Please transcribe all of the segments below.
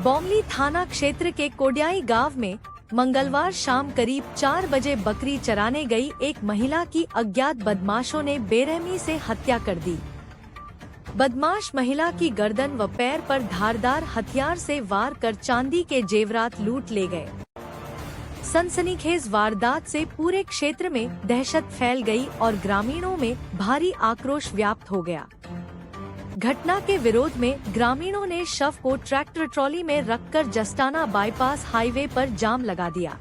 बॉमली थाना क्षेत्र के कोडियाई गांव में मंगलवार शाम करीब 4 बजे बकरी चराने गई एक महिला की अज्ञात बदमाशों ने बेरहमी से हत्या कर दी। बदमाश महिला की गर्दन व पैर पर धारदार हथियार से वार कर चांदी के जेवरात लूट ले गए। सनसनीखेज वारदात से पूरे क्षेत्र में दहशत फैल गई और ग्रामीणों में भारी आक्रोश व्याप्त हो गया। घटना के विरोध में ग्रामीणों ने शव को ट्रैक्टर ट्रॉली में रखकर जस्टाना बाईपास हाईवे पर जाम लगा दिया।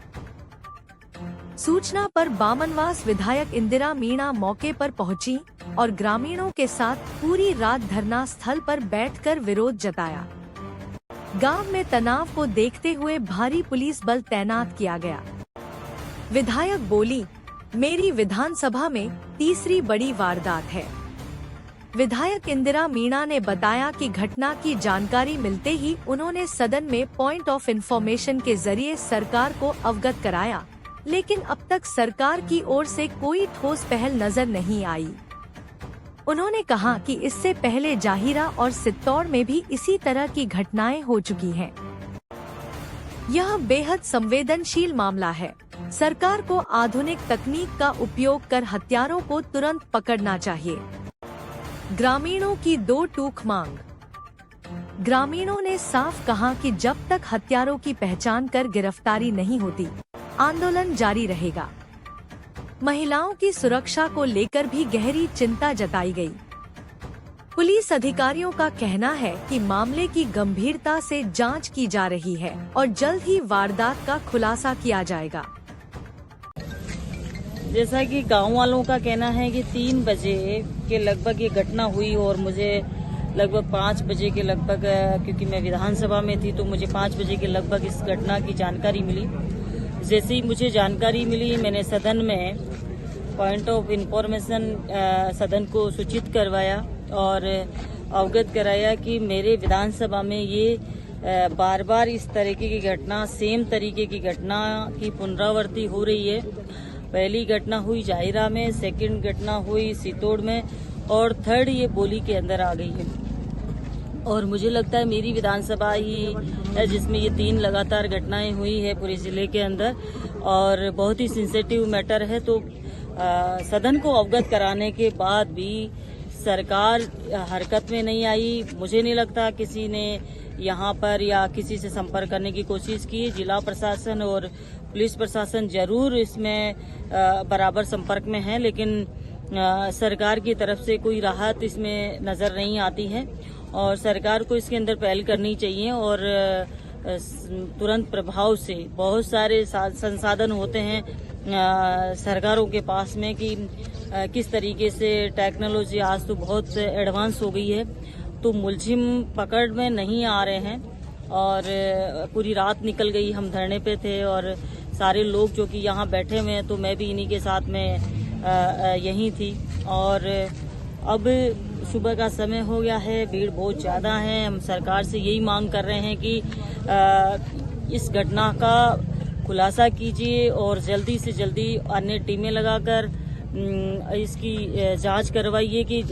सूचना पर बामनवास विधायक इंदिरा मीणा मौके पर पहुंची और ग्रामीणों के साथ पूरी रात धरना स्थल पर बैठकर विरोध जताया। गांव में तनाव को देखते हुए भारी पुलिस बल तैनात किया गया। विधायक बोली, मेरी विधानसभा में तीसरी बड़ी वारदात है। विधायक इंदिरा मीणा ने बताया कि घटना की जानकारी मिलते ही उन्होंने सदन में पॉइंट ऑफ इंफॉर्मेशन के जरिए सरकार को अवगत कराया, लेकिन अब तक सरकार की ओर से कोई ठोस पहल नजर नहीं आई। उन्होंने कहा कि इससे पहले जाहिरा और सित्तौड़ में भी इसी तरह की घटनाएं हो चुकी हैं। यह बेहद संवेदनशील मामला है। सरकार को आधुनिक तकनीक का उपयोग कर हत्यारों को तुरंत पकड़ना चाहिए। ग्रामीणों की दो टूक मांग। ग्रामीणों ने साफ कहा कि जब तक हत्यारों की पहचान कर गिरफ्तारी नहीं होती, आंदोलन जारी रहेगा। महिलाओं की सुरक्षा को लेकर भी गहरी चिंता जताई गई। पुलिस अधिकारियों का कहना है कि मामले की गंभीरता से जांच की जा रही है और जल्द ही वारदात का खुलासा किया जाएगा। जैसा कि गांव वालों का कहना है कि 3 बजे के लगभग ये घटना हुई और मुझे लगभग 5 बजे के लगभग, क्योंकि मैं विधानसभा में थी तो मुझे 5 बजे के लगभग इस घटना की जानकारी मिली। जैसे ही मुझे जानकारी मिली, मैंने सदन में पॉइंट ऑफ इंफॉर्मेशन सदन को सूचित करवाया और अवगत कराया कि मेरे विधानसभा में ये बार बार इस तरीके की घटना, सेम तरीके की घटना की पुनरावृत्ति हो रही है। पहली घटना हुई जाहिरा में, सेकंड घटना हुई सित्तौड़ में और थर्ड ये बोली के अंदर आ गई है। और मुझे लगता है मेरी विधानसभा ही है जिसमें ये 3 लगातार घटनाएं हुई है पूरे जिले के अंदर और बहुत ही सेंसिटिव मैटर है। तो सदन को अवगत कराने के बाद भी सरकार हरकत में नहीं आई। मुझे नहीं लगता किसी ने यहाँ पर या किसी से संपर्क करने की कोशिश की। जिला प्रशासन और पुलिस प्रशासन जरूर इसमें बराबर संपर्क में है, लेकिन सरकार की तरफ से कोई राहत इसमें नजर नहीं आती है और सरकार को इसके अंदर पहल करनी चाहिए और तुरंत प्रभाव से बहुत सारे संसाधन होते हैं सरकारों के पास में कि किस तरीके से टेक्नोलॉजी आज तो बहुत एडवांस हो गई है, तो मुलजिम पकड़ में नहीं आ रहे हैं। और पूरी रात निकल गई, हम धरने पे थे और सारे लोग जो कि यहाँ बैठे हुए हैं, तो मैं भी इन्हीं के साथ में यहीं थी। और अब सुबह का समय हो गया है, भीड़ बहुत ज़्यादा है। हम सरकार से यही मांग कर रहे हैं कि इस घटना का खुलासा कीजिए और जल्दी से जल्दी अन्य टीमें लगाकर इसकी जांच करवाइए कि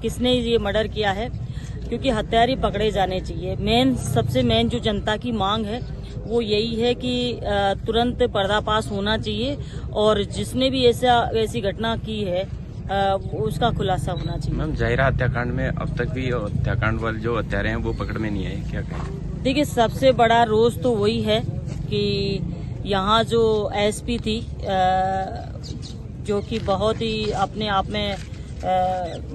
किसने ये मर्डर किया है, क्योंकि हत्यारे पकड़े जाने चाहिए। सबसे मेन जो जनता की मांग है वो यही है कि तुरंत पर्दाफाश होना चाहिए और जिसने भी ऐसी घटना की है उसका खुलासा होना चाहिए। मैम, जाहिरा हत्याकांड में अब तक भी हत्याकांड वाले जो हत्यारे हैं वो पकड़ में नहीं आए, क्या कहें? देखिए, सबसे बड़ा रोज तो वही है कि यहाँ जो एसपी थी जो कि बहुत ही अपने आप में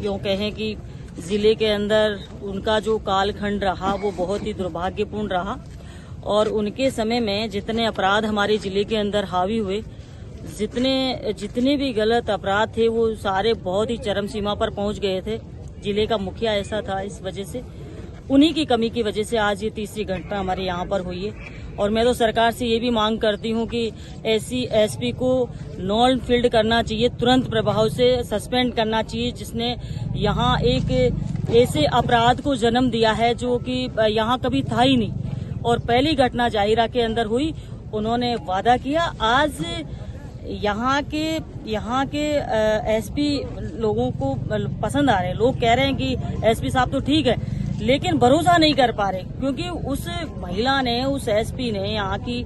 यूँ कहें कि जिले के अंदर उनका जो कालखंड रहा वो बहुत ही दुर्भाग्यपूर्ण रहा और उनके समय में जितने अपराध हमारे जिले के अंदर हावी हुए, जितने भी गलत अपराध थे वो सारे बहुत ही चरम सीमा पर पहुंच गए थे। जिले का मुखिया ऐसा था, इस वजह से उन्हीं की कमी की वजह से आज ये तीसरी घटना हमारे यहाँ पर हुई है। और मैं तो सरकार से ये भी मांग करती हूँ कि ऐसी एसपी को नॉन फील्ड करना चाहिए, तुरंत प्रभाव से सस्पेंड करना चाहिए, जिसने यहाँ एक ऐसे अपराध को जन्म दिया है जो कि यहाँ कभी था ही नहीं। और पहली घटना जाहिरा के अंदर हुई, उन्होंने वादा किया। आज यहाँ के एसपी लोगों को पसंद आ रहे हैं। लोग कह रहे हैं कि एसपी साहब तो ठीक है, लेकिन भरोसा नहीं कर पा रहे, क्योंकि उस महिला ने, उस एसपी ने, यहाँ की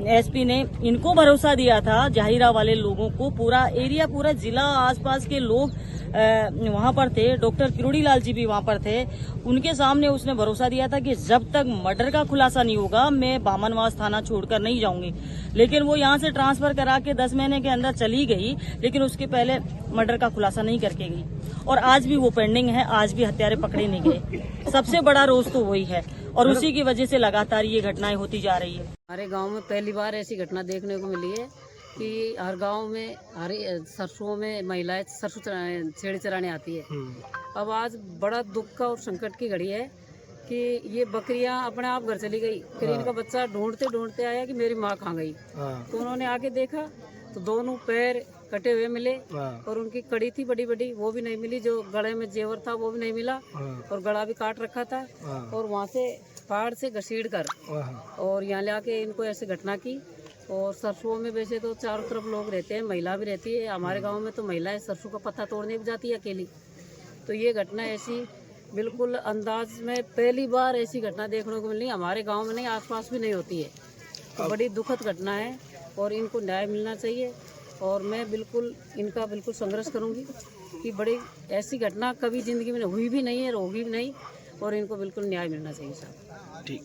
एसपी ने इनको भरोसा दिया था, जहीरा वाले लोगों को, पूरा एरिया, पूरा जिला, आसपास के लोग वहाँ पर थे, डॉक्टर किरोड़ी लाल जी भी वहाँ पर थे, उनके सामने उसने भरोसा दिया था कि जब तक मर्डर का खुलासा नहीं होगा मैं बामनवास थाना छोड़कर नहीं जाऊंगी। लेकिन वो यहाँ से ट्रांसफर करा के 10 महीने के अंदर चली गई, लेकिन उसके पहले मर्डर का खुलासा नहीं करके गई, और आज भी वो पेंडिंग है, आज भी हत्यारे पकड़े नहीं गए। सबसे बड़ा रोज तो वही है, और उसी की वजह से लगातार ये घटनाएं होती जा रही है। हमारे गांव में पहली बार ऐसी घटना देखने को मिली है कि हर गांव में, हर सरसों में महिलाएं सरसों छेड़ी चराने आती है। अब आज बड़ा दुख का और संकट की घड़ी है कि ये बकरियां अपने आप घर चली गई। फिर इनका बच्चा ढूंढते ढूंढते आया कि मेरी माँ कहाँ गई। तो उन्होंने आके देखा तो दोनों पैर कटे हुए मिले, और उनकी कड़ी थी बड़ी बड़ी, वो भी नहीं मिली। जो गले में जेवर था वो भी नहीं मिला, और गला भी काट रखा था। और वहाँ से पहाड़ से घसीट कर और यहाँ ले आके इनको ऐसे घटना की। और सरसों में वैसे तो चारों तरफ लोग रहते हैं, महिला भी रहती है। हमारे गांव में तो महिलाएं सरसों का पत्ता तोड़ने भी जाती है अकेली। तो ये घटना ऐसी बिल्कुल अंदाज में पहली बार ऐसी घटना देखने को मिली। हमारे गांव में नहीं, आसपास भी नहीं होती है। तो बड़ी दुखद घटना है और इनको न्याय मिलना चाहिए। और मैं बिल्कुल इनका बिल्कुल संघर्ष करूँगी कि बड़ी ऐसी घटना कभी ज़िंदगी में हुई भी नहीं है, होगी भी नहीं, और इनको बिल्कुल न्याय मिलना चाहिए साहब। ठीक।